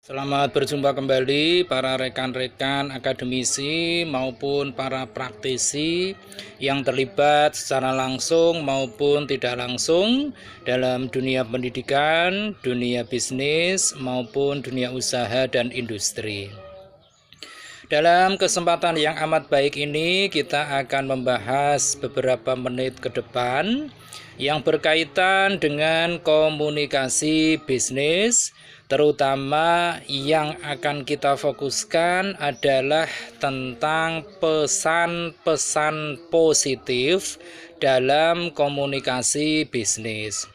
Selamat berjumpa kembali para rekan-rekan akademisi maupun para praktisi yang terlibat secara langsung maupun tidak langsung dalam dunia pendidikan, dunia bisnis maupun dunia usaha dan industri. Dalam kesempatan yang amat baik ini kita akan membahas beberapa menit ke depan yang berkaitan dengan komunikasi bisnis, terutama yang akan kita fokuskan adalah tentang pesan-pesan positif dalam komunikasi bisnis.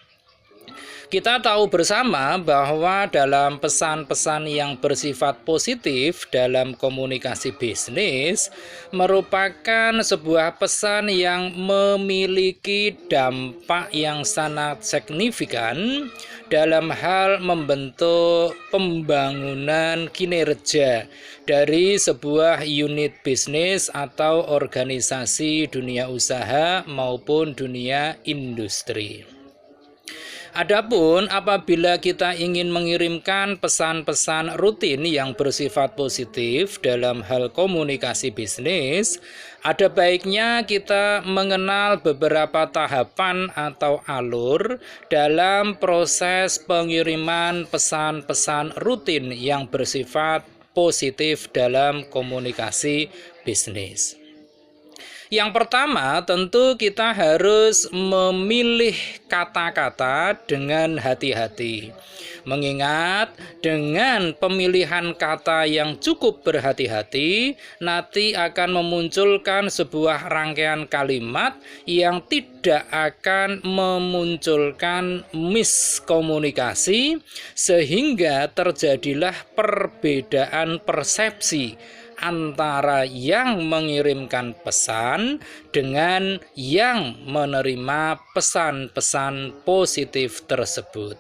Kita tahu bersama bahwa dalam pesan-pesan yang bersifat positif dalam komunikasi bisnis merupakan sebuah pesan yang memiliki dampak yang sangat signifikan dalam hal membentuk pembangunan kinerja dari sebuah unit bisnis atau organisasi dunia usaha maupun dunia industri. Adapun apabila kita ingin mengirimkan pesan-pesan rutin yang bersifat positif dalam hal komunikasi bisnis, ada baiknya kita mengenal beberapa tahapan atau alur dalam proses pengiriman pesan-pesan rutin yang bersifat positif dalam komunikasi bisnis. Yang pertama, tentu kita harus memilih kata-kata dengan hati-hati. Mengingat dengan pemilihan kata yang cukup berhati-hati, nanti akan memunculkan sebuah rangkaian kalimat yang tidak akan memunculkan miskomunikasi, sehingga terjadilah perbedaan persepsi antara yang mengirimkan pesan dengan yang menerima pesan-pesan positif tersebut.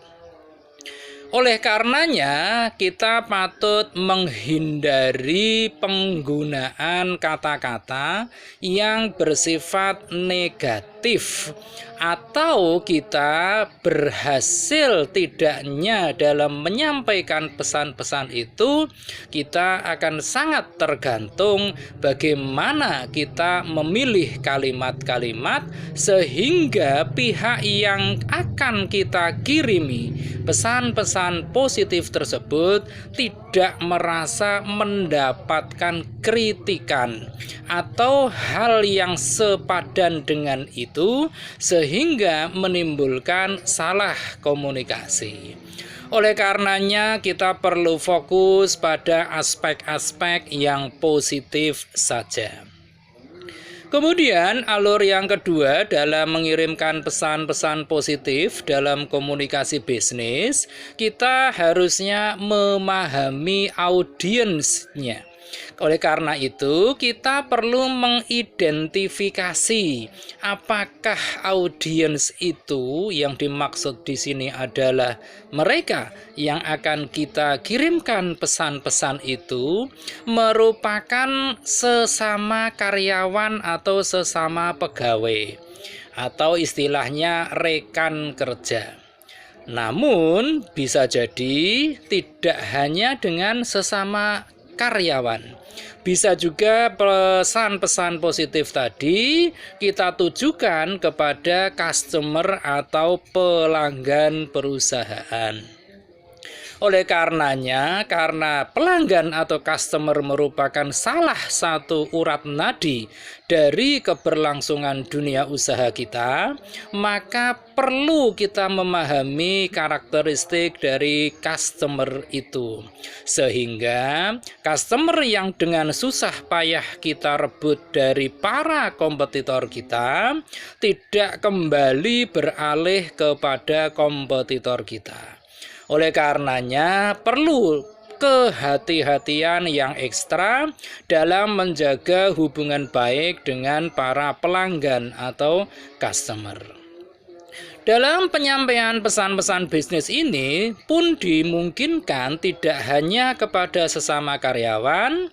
Oleh karenanya, kita patut menghindari penggunaan kata-kata yang bersifat negatif, atau kita berhasil tidaknya dalam menyampaikan pesan-pesan itu, kita akan sangat tergantung bagaimana kita memilih kalimat-kalimat sehingga pihak yang akan kita kirimi pesan-pesan positif tersebut tidak merasa mendapatkan kritikan atau hal yang sepadan dengan itu, sehingga menimbulkan salah komunikasi. Oleh karenanya kita perlu fokus pada aspek-aspek yang positif saja. Kemudian alur yang kedua dalam mengirimkan pesan-pesan positif dalam komunikasi bisnis, kita harusnya memahami audiensnya. Oleh karena itu, kita perlu mengidentifikasi apakah audiens itu yang dimaksud di sini adalah mereka yang akan kita kirimkan pesan-pesan itu merupakan sesama karyawan atau sesama pegawai, atau istilahnya rekan kerja. Namun bisa jadi tidak hanya dengan sesama karyawan. Bisa juga pesan-pesan positif tadi kita tujukan kepada customer atau pelanggan perusahaan. Oleh karenanya, karena pelanggan atau customer merupakan salah satu urat nadi dari keberlangsungan dunia usaha kita, maka perlu kita memahami karakteristik dari customer itu. Sehingga customer yang dengan susah payah kita rebut dari para kompetitor kita, tidak kembali beralih kepada kompetitor kita. Oleh karenanya perlu kehati-hatian yang ekstra dalam menjaga hubungan baik dengan para pelanggan atau customer. Dalam penyampaian pesan-pesan bisnis ini pun dimungkinkan tidak hanya kepada sesama karyawan,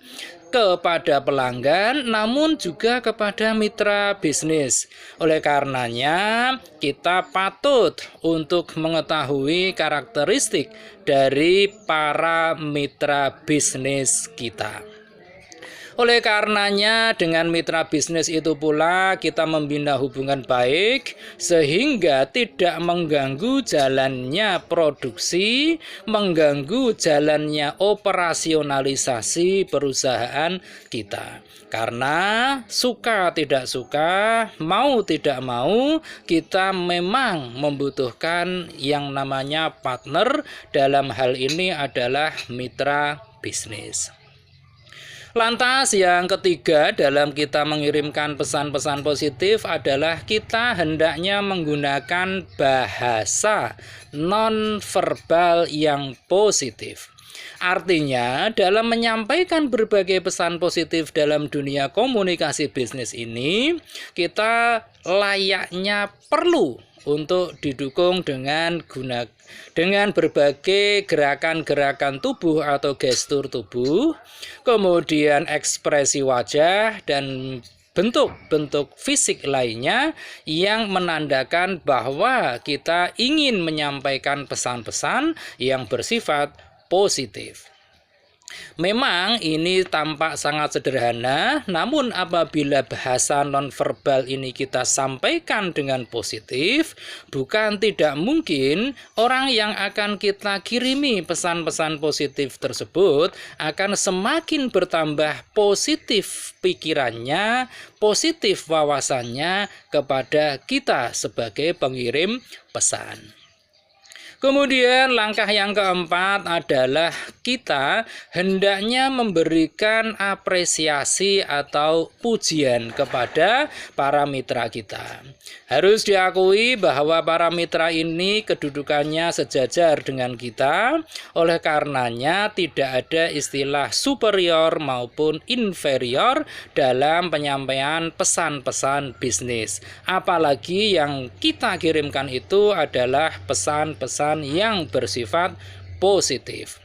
kepada pelanggan, namun juga kepada mitra bisnis. Oleh karenanya, kita patut untuk mengetahui karakteristik dari para mitra bisnis kita. Oleh karenanya, dengan mitra bisnis itu pula kita membina hubungan baik sehingga tidak mengganggu jalannya produksi, mengganggu jalannya operasionalisasi perusahaan kita. Karena suka tidak suka, mau tidak mau, kita memang membutuhkan yang namanya partner, dalam hal ini adalah mitra bisnis. Lantas yang ketiga dalam kita mengirimkan pesan-pesan positif adalah kita hendaknya menggunakan bahasa non-verbal yang positif. Artinya dalam menyampaikan berbagai pesan positif dalam dunia komunikasi bisnis ini, kita layaknya perlu untuk didukung dengan berbagai gerakan-gerakan tubuh atau gestur tubuh, kemudian ekspresi wajah dan bentuk-bentuk fisik lainnya yang menandakan bahwa kita ingin menyampaikan pesan-pesan yang bersifat positif. Memang ini tampak sangat sederhana, namun apabila bahasa nonverbal ini kita sampaikan dengan positif, bukan tidak mungkin orang yang akan kita kirimi pesan-pesan positif tersebut akan semakin bertambah positif pikirannya, positif wawasannya kepada kita sebagai pengirim pesan. Kemudian langkah yang keempat adalah kita hendaknya memberikan apresiasi atau pujian kepada para mitra kita. Harus diakui bahwa para mitra ini kedudukannya sejajar dengan kita, oleh karenanya tidak ada istilah superior maupun inferior dalam penyampaian pesan-pesan bisnis. Apalagi yang kita kirimkan itu adalah pesan-pesan yang bersifat positif.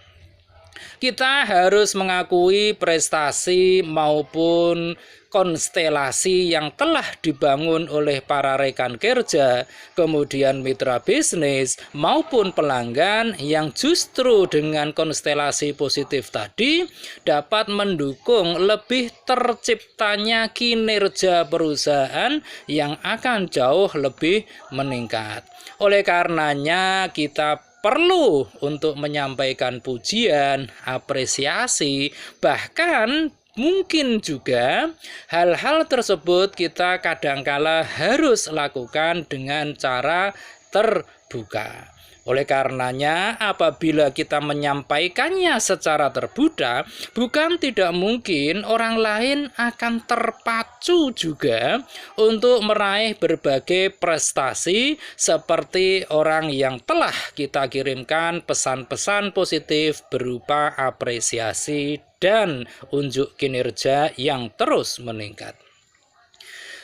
Kita harus mengakui prestasi maupun konstelasi yang telah dibangun oleh para rekan kerja, kemudian mitra bisnis maupun pelanggan yang justru dengan konstelasi positif tadi dapat mendukung lebih terciptanya kinerja perusahaan yang akan jauh lebih meningkat. Oleh karenanya kita perlu untuk menyampaikan pujian, apresiasi, bahkan mungkin juga hal-hal tersebut kita kadangkala harus lakukan dengan cara terbuka. Oleh karenanya, apabila kita menyampaikannya secara terbuka, bukan tidak mungkin orang lain akan terpacu juga untuk meraih berbagai prestasi seperti orang yang telah kita kirimkan pesan-pesan positif berupa apresiasi dan unjuk kinerja yang terus meningkat.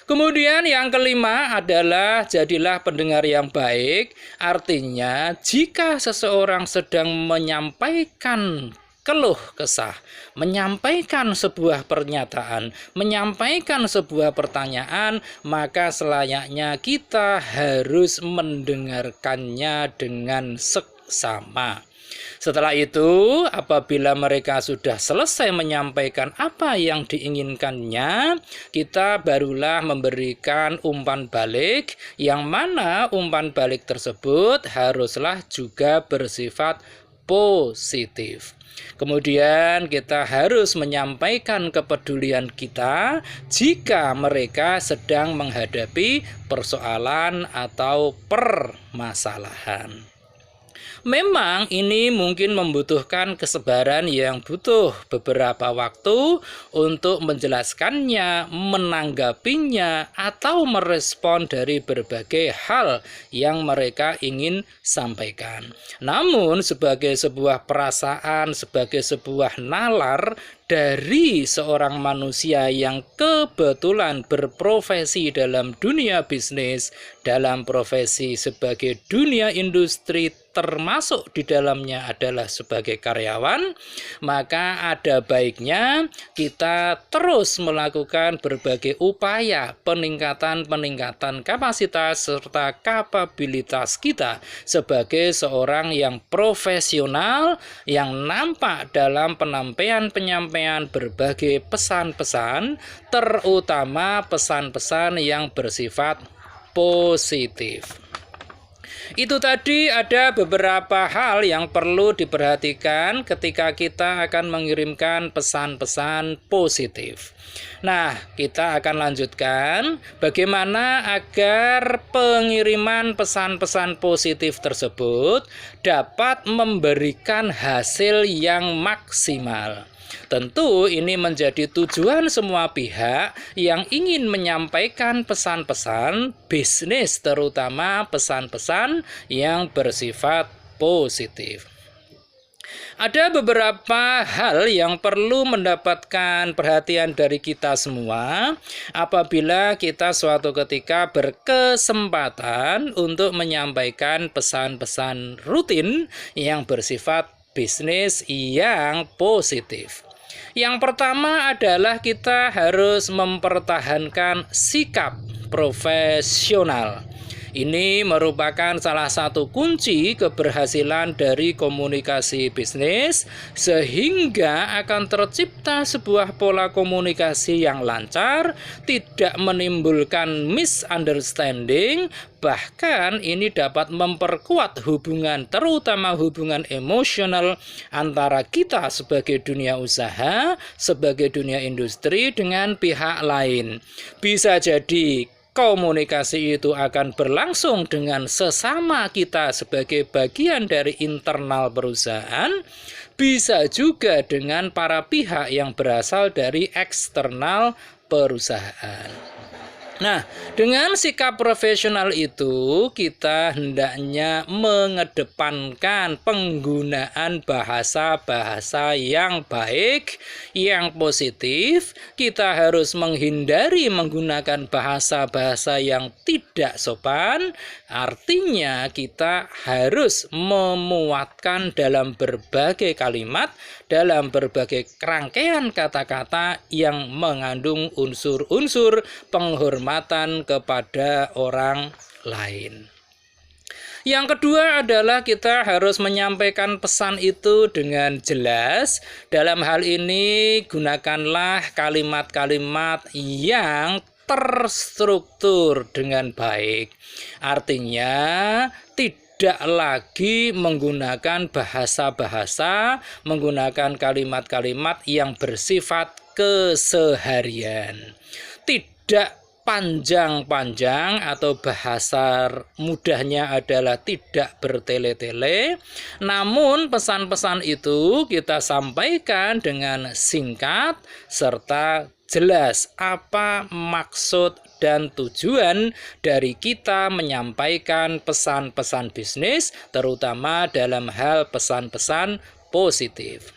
Kemudian yang kelima adalah jadilah pendengar yang baik. Artinya jika seseorang sedang menyampaikan keluh kesah, menyampaikan sebuah pernyataan, menyampaikan sebuah pertanyaan, maka selayaknya kita harus mendengarkannya dengan seksama. Setelah itu, apabila mereka sudah selesai menyampaikan apa yang diinginkannya, kita barulah memberikan umpan balik, yang mana umpan balik tersebut haruslah juga bersifat positif. Kemudian kita harus menyampaikan kepedulian kita jika mereka sedang menghadapi persoalan atau permasalahan. Memang ini mungkin membutuhkan kesabaran yang butuh beberapa waktu untuk menjelaskannya, menanggapinya, atau merespon dari berbagai hal yang mereka ingin sampaikan. Namun sebagai sebuah perasaan, sebagai sebuah nalar dari seorang manusia yang kebetulan berprofesi dalam dunia bisnis, dalam profesi sebagai dunia industri, termasuk di dalamnya adalah sebagai karyawan, maka ada baiknya kita terus melakukan berbagai upaya peningkatan kapasitas serta kapabilitas kita sebagai seorang yang profesional yang nampak dalam penyampaian berbagai pesan-pesan, terutama pesan-pesan yang bersifat positif. Itu tadi ada beberapa hal yang perlu diperhatikan ketika kita akan mengirimkan pesan-pesan positif. Nah, kita akan lanjutkan bagaimana agar pengiriman pesan-pesan positif tersebut dapat memberikan hasil yang maksimal. Tentu ini menjadi tujuan semua pihak yang ingin menyampaikan pesan-pesan bisnis, terutama pesan-pesan yang bersifat positif. Ada beberapa hal yang perlu mendapatkan perhatian dari kita semua apabila kita suatu ketika berkesempatan untuk menyampaikan pesan-pesan rutin yang bersifat bisnis yang positif. Yang pertama adalah kita harus mempertahankan sikap profesional. Ini merupakan salah satu kunci keberhasilan dari komunikasi bisnis, sehingga akan tercipta sebuah pola komunikasi yang lancar, tidak menimbulkan misunderstanding, bahkan ini dapat memperkuat hubungan, terutama hubungan emosional antara kita sebagai dunia usaha, sebagai dunia industri dengan pihak lain. Bisa jadi komunikasi itu akan berlangsung dengan sesama kita sebagai bagian dari internal perusahaan, bisa juga dengan para pihak yang berasal dari eksternal perusahaan. Nah, dengan sikap profesional itu kita hendaknya mengedepankan penggunaan bahasa-bahasa yang baik, yang positif. Kita harus menghindari menggunakan bahasa-bahasa yang tidak sopan. Artinya kita harus memuatkan dalam berbagai kalimat, dalam berbagai rangkaian kata-kata yang mengandung unsur-unsur penghormatan kepada orang lain. Yang kedua adalah kita harus menyampaikan pesan itu dengan jelas. Dalam hal ini gunakanlah kalimat-kalimat yang terstruktur dengan baik. Artinya tidak lagi menggunakan bahasa-bahasa, menggunakan kalimat-kalimat yang bersifat keseharian. Tidak panjang-panjang atau bahasa mudahnya adalah tidak bertele-tele, namun pesan-pesan itu kita sampaikan dengan singkat serta jelas apa maksud dan tujuan dari kita menyampaikan pesan-pesan bisnis, terutama dalam hal pesan-pesan positif.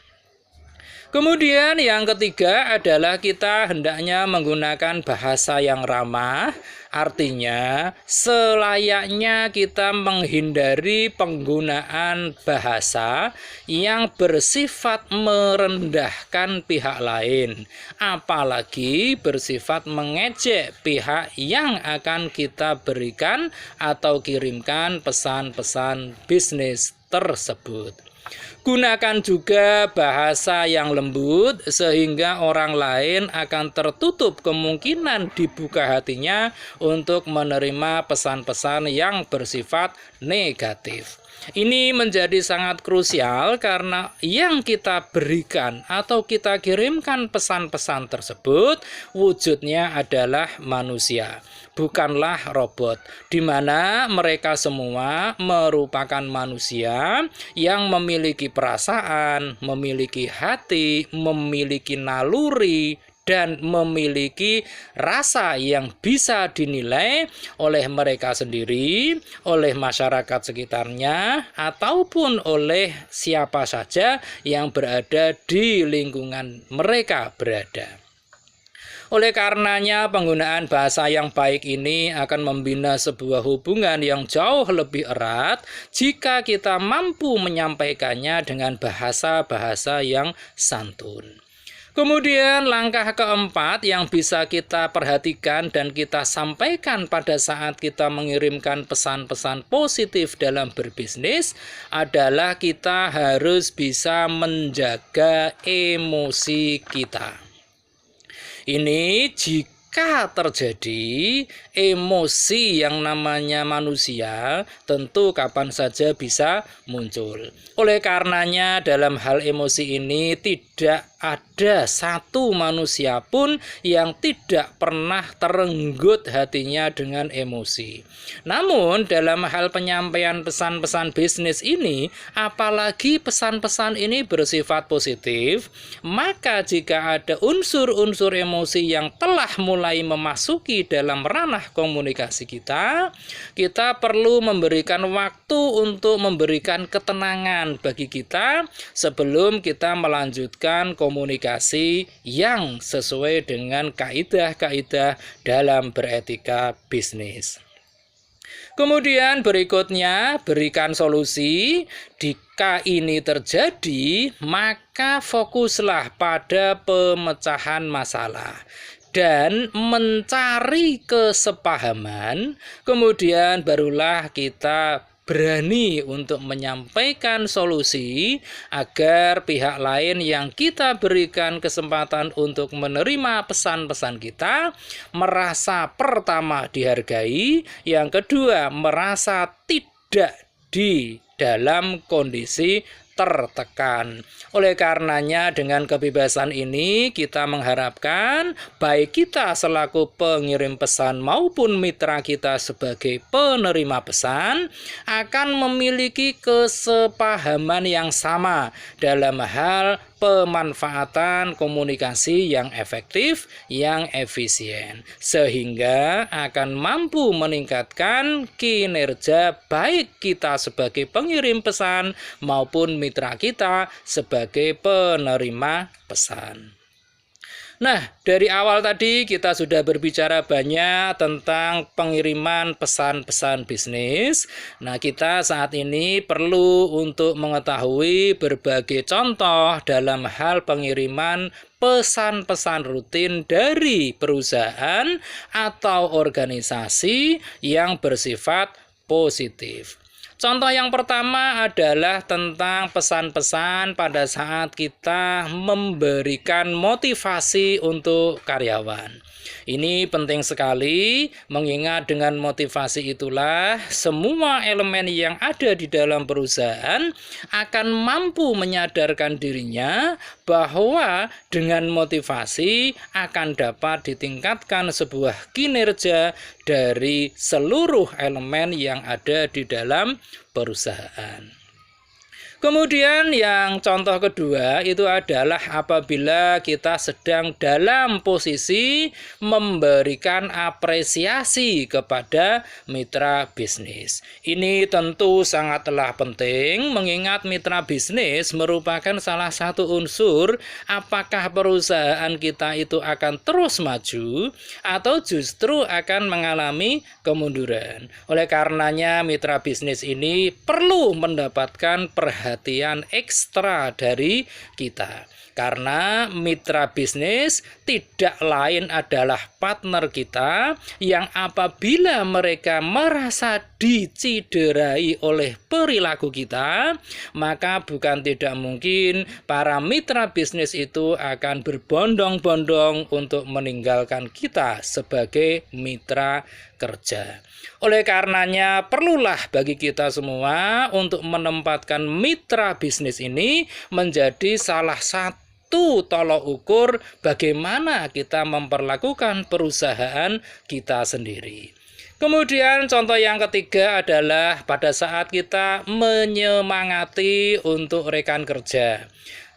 Kemudian yang ketiga adalah kita hendaknya menggunakan bahasa yang ramah. Artinya selayaknya kita menghindari penggunaan bahasa yang bersifat merendahkan pihak lain, apalagi bersifat mengejek pihak yang akan kita berikan atau kirimkan pesan-pesan bisnis tersebut. Gunakan juga bahasa yang lembut sehingga orang lain akan tertutup kemungkinan dibuka hatinya untuk menerima pesan-pesan yang bersifat negatif. Ini menjadi sangat krusial karena yang kita berikan atau kita kirimkan pesan-pesan tersebut wujudnya adalah manusia, bukanlah robot, di mana mereka semua merupakan manusia yang memiliki perasaan, memiliki hati, memiliki naluri, dan memiliki rasa yang bisa dinilai oleh mereka sendiri, oleh masyarakat sekitarnya, ataupun oleh siapa saja yang berada di lingkungan mereka berada. Oleh karenanya, penggunaan bahasa yang baik ini akan membina sebuah hubungan yang jauh lebih erat jika kita mampu menyampaikannya dengan bahasa-bahasa yang santun. Kemudian langkah keempat yang bisa kita perhatikan dan kita sampaikan pada saat kita mengirimkan pesan-pesan positif dalam berbisnis adalah kita harus bisa menjaga emosi kita. Ini jika terjadi emosi yang namanya manusia, tentu kapan saja bisa muncul. Oleh karenanya dalam hal emosi ini tidak ada satu manusia pun yang tidak pernah terenggut hatinya dengan emosi. Namun dalam hal penyampaian pesan-pesan bisnis ini, apalagi pesan-pesan ini bersifat positif, maka jika ada unsur-unsur emosi yang telah mulai memasuki dalam ranah komunikasi kita perlu memberikan waktu untuk memberikan ketenangan bagi kita sebelum kita melanjutkan komunikasi yang sesuai dengan kaidah-kaidah dalam beretika bisnis. Kemudian berikutnya, berikan solusi. Jika ini terjadi, maka fokuslah pada pemecahan masalah dan mencari kesepahaman. Kemudian barulah kita berani untuk menyampaikan solusi agar pihak lain yang kita berikan kesempatan untuk menerima pesan-pesan kita merasa pertama dihargai, yang kedua merasa tidak di dalam kondisi tertekan. Oleh karenanya dengan kebebasan ini kita mengharapkan baik kita selaku pengirim pesan maupun mitra kita sebagai penerima pesan akan memiliki kesepahaman yang sama dalam hal pemanfaatan komunikasi yang efektif, yang efisien, sehingga akan mampu meningkatkan kinerja baik kita sebagai pengirim pesan maupun mitra kita sebagai penerima pesan. Nah, dari awal tadi kita sudah berbicara banyak tentang pengiriman pesan-pesan bisnis. Nah, kita saat ini perlu untuk mengetahui berbagai contoh dalam hal pengiriman pesan-pesan rutin dari perusahaan atau organisasi yang bersifat positif. Contoh yang pertama adalah tentang pesan-pesan pada saat kita memberikan motivasi untuk karyawan. Ini penting sekali, mengingat dengan motivasi itulah semua elemen yang ada di dalam perusahaan akan mampu menyadarkan dirinya bahwa dengan motivasi akan dapat ditingkatkan sebuah kinerja dari seluruh elemen yang ada di dalam perusahaan. Kemudian yang contoh kedua itu adalah apabila kita sedang dalam posisi memberikan apresiasi kepada mitra bisnis. Ini tentu sangatlah penting mengingat mitra bisnis merupakan salah satu unsur apakah perusahaan kita itu akan terus maju atau justru akan mengalami kemunduran. Oleh karenanya mitra bisnis ini perlu mendapatkan perhatian ekstra dari kita. Karena mitra bisnis tidak lain adalah partner kita yang apabila mereka merasa diciderai oleh perilaku kita, maka bukan tidak mungkin para mitra bisnis itu akan berbondong-bondong untuk meninggalkan kita sebagai mitra kerja. Oleh karenanya perlulah bagi kita semua untuk menempatkan mitra bisnis ini menjadi salah satu tolok ukur bagaimana kita memperlakukan perusahaan kita sendiri. Kemudian contoh yang ketiga adalah pada saat kita menyemangati untuk rekan kerja.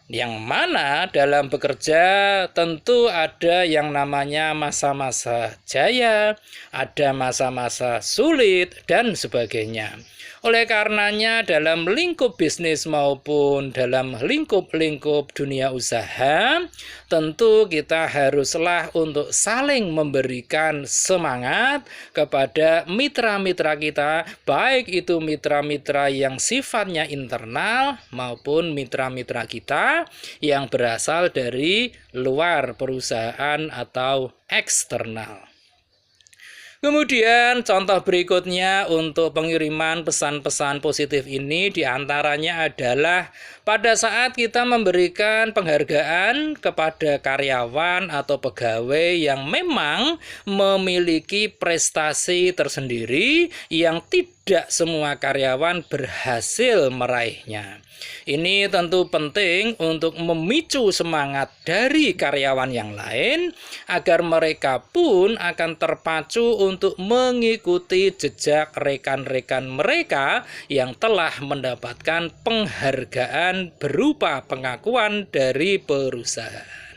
Yang mana dalam bekerja tentu ada yang namanya masa-masa jaya, ada masa-masa sulit, dan sebagainya. Oleh karenanya dalam lingkup bisnis maupun dalam lingkup-lingkup dunia usaha, tentu kita haruslah untuk saling memberikan semangat kepada mitra-mitra kita, baik itu mitra-mitra yang sifatnya internal maupun mitra-mitra kita yang berasal dari luar perusahaan atau eksternal. Kemudian contoh berikutnya untuk pengiriman pesan-pesan positif ini diantaranya adalah pada saat kita memberikan penghargaan kepada karyawan atau pegawai yang memang memiliki prestasi tersendiri yang tidak semua karyawan berhasil meraihnya. Ini tentu penting untuk memicu semangat dari karyawan yang lain agar mereka pun akan terpacu untuk mengikuti jejak rekan-rekan mereka yang telah mendapatkan penghargaan berupa pengakuan dari perusahaan.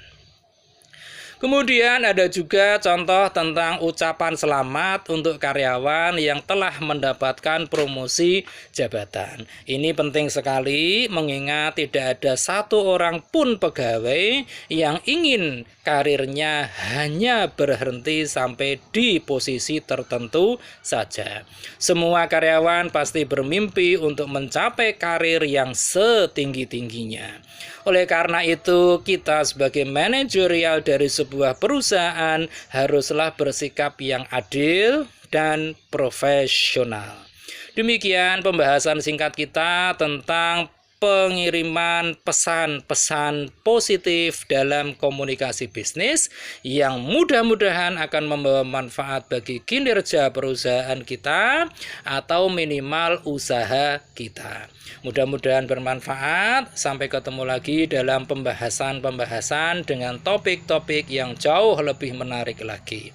Kemudian ada juga contoh tentang ucapan selamat untuk karyawan yang telah mendapatkan promosi jabatan. Ini penting sekali mengingat tidak ada satu orang pun pegawai yang ingin karirnya hanya berhenti sampai di posisi tertentu saja. Semua karyawan pasti bermimpi untuk mencapai karir yang setinggi-tingginya. Oleh karena itu, kita sebagai manajerial dari sebuah perusahaan haruslah bersikap yang adil dan profesional. Demikian pembahasan singkat kita tentang pengiriman pesan-pesan positif dalam komunikasi bisnis yang mudah-mudahan akan membawa manfaat bagi kinerja perusahaan kita atau minimal usaha kita. Mudah-mudahan bermanfaat. Sampai ketemu lagi dalam pembahasan-pembahasan dengan topik-topik yang jauh lebih menarik lagi.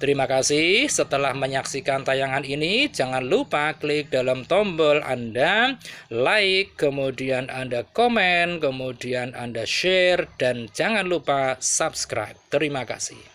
Terima kasih. Setelah menyaksikan tayangan ini, jangan lupa klik dalam tombol Anda, like, kemudian Anda komen, kemudian Anda share, dan jangan lupa subscribe. Terima kasih.